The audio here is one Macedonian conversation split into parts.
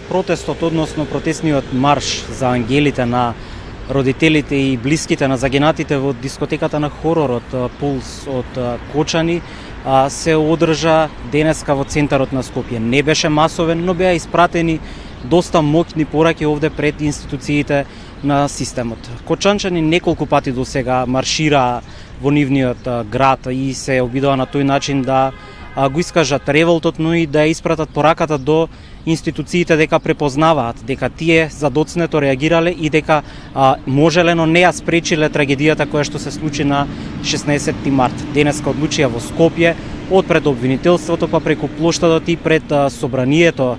протестот, односно протестниот марш за ангелите на родителите и блиските на загинатите во дискотеката на хоророт Пулс од Кочани се одржа денеска во центарот на Скопје. Не беше масовен, но беа испратени доста моќни пораки овде пред институциите на системот. Кочанчани неколку пати до сега маршираа во нивниот град и се обидоа на тој начин да го искажат револтот, но и да испратат пораката до институциите дека препознаваат дека тие задоцнето реагирале и дека можеле, но не ја спречиле трагедијата која што се случи на 16 март. Денеска одлучија во Скопје од пред обвинителството па преку плоштадот и пред собранието,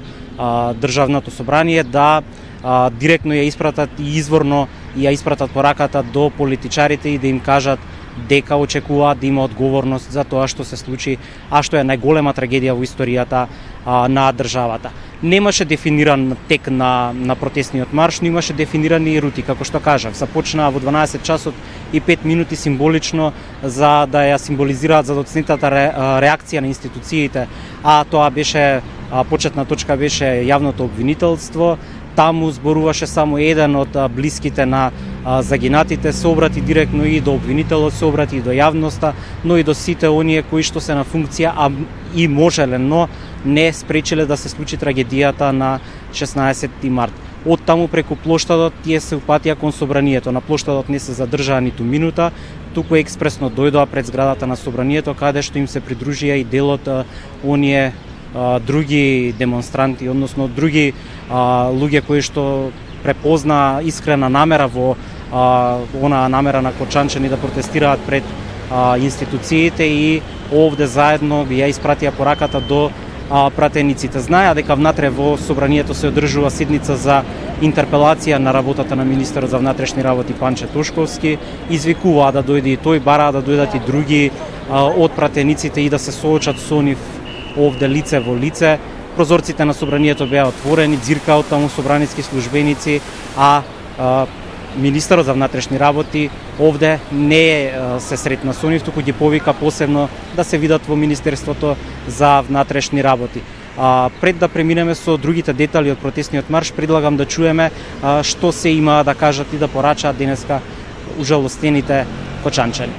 државното собрание, да директно ја испратат и изворно ја испратат пораката до политичарите и да им кажат дека очекуваат да има одговорност за тоа што се случи, а што е најголема трагедија во историјата на државата. Немаше дефиниран тек на протестниот марш, но имаше дефинирани рути, како што кажав. Започнаа во 12 часот и 5 минути символично за да ја символизираат задоцнетата реакција на институциите, а тоа беше почетна точка беше јавното обвинителство. Таму зборуваше само еден од блиските на загинатите, се обрати директно и до обвинителот, се обрати и до јавноста, но и до сите оние кои што се на функција, а и можеле, но не спречиле да се случи трагедијата на 16 март. Од таму преку плоштадот тие се упатија кон собранието. На плоштадот не се задржаа ниту минута, туку експресно дојдоа пред зградата на собранието, каде што им се придружија и делот оние други демонстранти, односно други луѓе кои што препозна искрена намера во онаа намера на кочанчани да протестираат пред институциите и овде заедно ја испратија пораката до пратениците. Знаеа дека внатре во собранието се одржува седница за интерпелација на работата на министерот за внатрешни работи Панче Тошковски. Извикуваа да дојде и тој, бараа да дојдат и други од пратениците и да се соочат со нив овде лице во лице. Прозорците на собранието беа отворени, ѕиркаа од таму собраницки службеници, а министерот за внатрешни работи овде не се сретна со нив, туку ги повика посебно да се видат во Министерството за внатрешни работи. Пред да преминеме со другите детали од протестниот марш, предлагам да чуеме што се има да кажат и да порачаат денеска ужалостените кочанчани.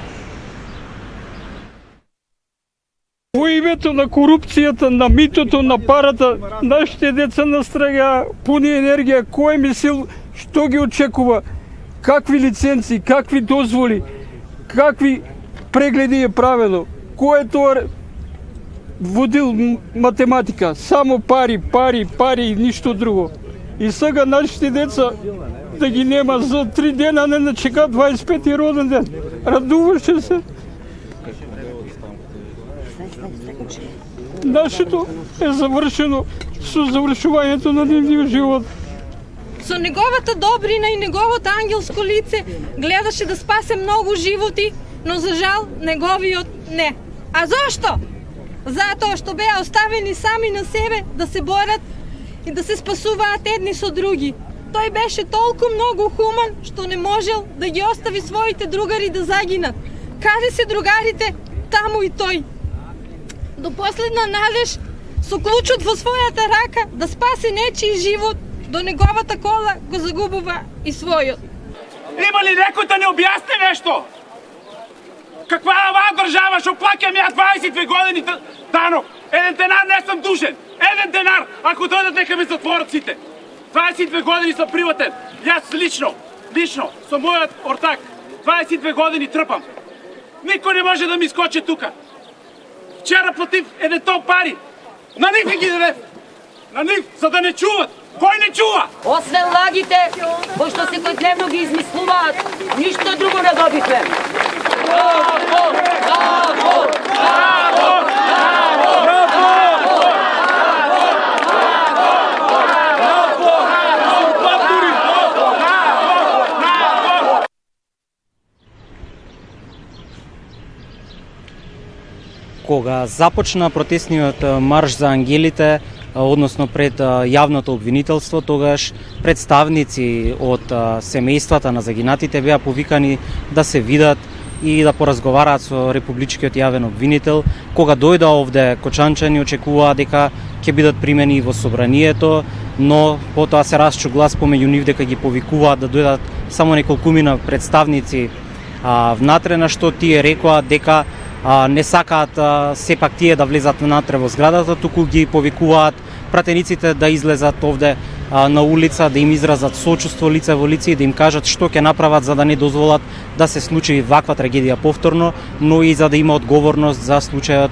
Во името на корупцијата, на митото, на парата, нашите деца настрагаа пуни енергија, кој мисил, што ги очекува, какви лиценци, какви дозволи, какви прегледи е правено, кој е тоа водил математика, само пари, пари, пари и ништо друго. И сега нашите деца да ги нема за 3 дена, не чека 25 роден ден. Радуваше се. Нашето е завршено со завршувањето на нивниот живот. Со неговата добрина и неговото ангелско лице гледаше да спасе многу животи, но за жал неговиот не. А зошто? Затоа што беа оставени сами на себе да се борат и да се спасуваат едни со други. Тој беше толку многу хуман што не можел да ги остави своите другари да загинат. Каде се другарите, таму и тој. До последна надеж, со клучот во својата рака да спаси нечiji живот, до неговата кола го загубува и својот. Има ли некој да не објасни нешто? Каква е оваа држава што плаќам ја 22 години данок? Еден денар не сум дужен. Еден денар, ако дојдат нека ме затворат сите. 22 години сум приватен. Јас лично, со мојот ортак, 22 години трпам. Никој не може да ми скочи тука. Вчера платив еден тон пари. На нив ги дадев. На нив, за да не чуват. Кој не чува? Освен лагите, кои што секојдневно ги измислуваат, ништо друго не добивме. Браво! Браво! Браво! Кога започна протестниот марш за ангелите, односно пред јавното обвинителство, тогаш представници од семејствата на загинатите беа повикани да се видат и да поразговараат со републичкиот јавен обвинител. Кога дојда овде, кочанчани очекуваа дека ќе бидат примени во собранието, но потоа се расчу глас помеѓу нив дека ги повикуваат да дојдат само неколкумина представници внатре, на што тие рекоа дека не сакаат сепак тие да влезат внатре во зградата, туку ги повикуваат пратениците да излезат овде на улица, да им изразат сочувство лице во лице и да им кажат што ќе направат за да не дозволат да се случи ваква трагедија повторно, но и за да има одговорност за случајот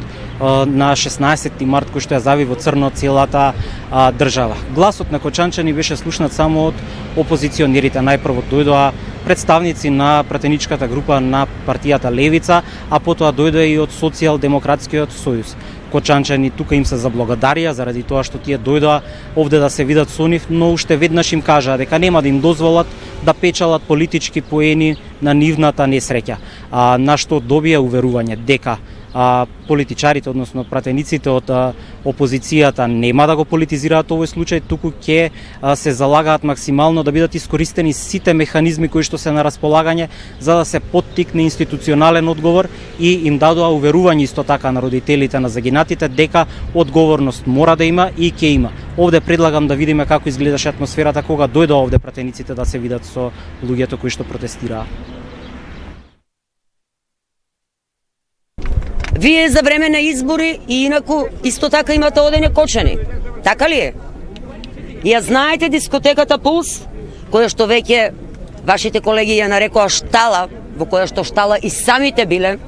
на 16 март кој што ја зави во црно целата држава. Гласот на кочанчани беше слушнат само од опозиционерите. Најпрво дојдоа представници на пратеничката група на партијата Левица, а потоа дојде и од Социјалдемократскиот сојуз. Кочанчани тука им се заблагодарија заради тоа што тие дојдоа овде да се видат со нив, но уште веднаш им кажаа дека нема да им дозволат да печалат политички поени на нивната несреќа. На што добија уверување дека политичарите, односно пратениците од опозицијата нема да го политизираат овој случај, туку ќе се залагаат максимално да бидат искористени сите механизми кои што се на располагање за да се поттикне институционален одговор и им дадоа уверување исто така на родителите на загинатите дека одговорност мора да има и ќе има. Овде предлагам да видиме како изгледаше атмосферата кога дојдоа овде пратениците да се видат со луѓето кои што протестираа. Вие за време на избори и инаку исто така имате одење кочани. Така ли е? Ја знаете дискотеката Пулс, која што веќе вашите колеги ја нарекоа штала, во која што штала и самите биле.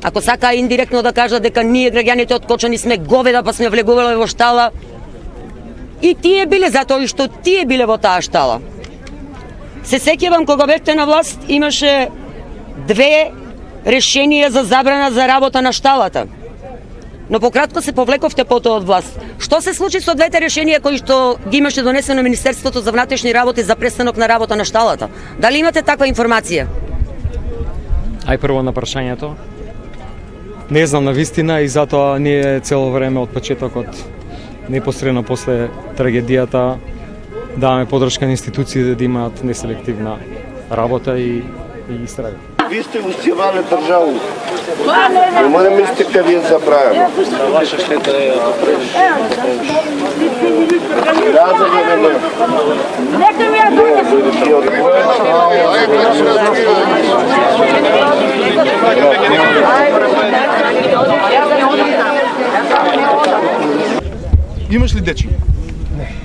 Ако сакаа индиректно да кажат дека ние граѓаните од Кочани сме говеда па сме влегувале во штала, и тие биле затоа и што тие биле во таа штала. Се сеќавам кога бевте на власт имаше две решенија за забрана за работа на шталата. Но пократко се повлековте потоа од власт. Што се случи со двете решенија кои што ги имаше донесено Министерството за внатрешни работи за престанок на работа на шталата? Дали имате таква информација? Ај прво на прашањето. Не знам на вистина и затоа ние цело време од почетокот, непосредно после трагедијата, даваме подршка на институциите да имаат неселективна работа и истрага. Ви сте усцевали државу. Нема да мислите ка ви ја забраваме. Ваша штета е разлога нема. Нека ми ја Имаш ли дечи? Не.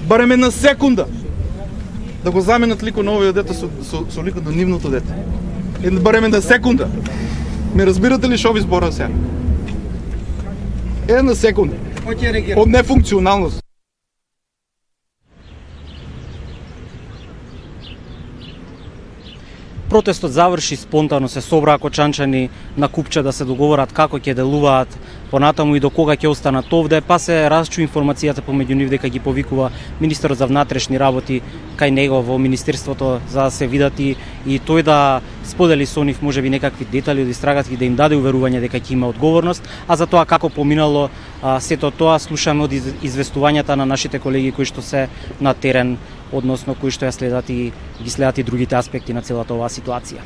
Барем една секунда да го заменат ликот на овој дете со ликот на нивното дете. Барем една секунда. Ме разбирате ли што ви зборам сега? Една секунда. Од нефункционалност. Протестот заврши спонтано, се собраа кочанчани на купче да се договорат како ќе делуваат понатаму и до кога ќе останат овде, па се расчу информацијата помеѓу нив дека ги повикува министерот за внатрешни работи кај него во министерството за да се видат и тој да сподели со нив можеби некакви детали од истрагата и да им даде уверување дека ќе има одговорност, а за тоа како поминало сето тоа слушаме од известувањата на нашите колеги кои што се на терен, односно кои што ја следат и ги следат и другите аспекти на целата оваа ситуација.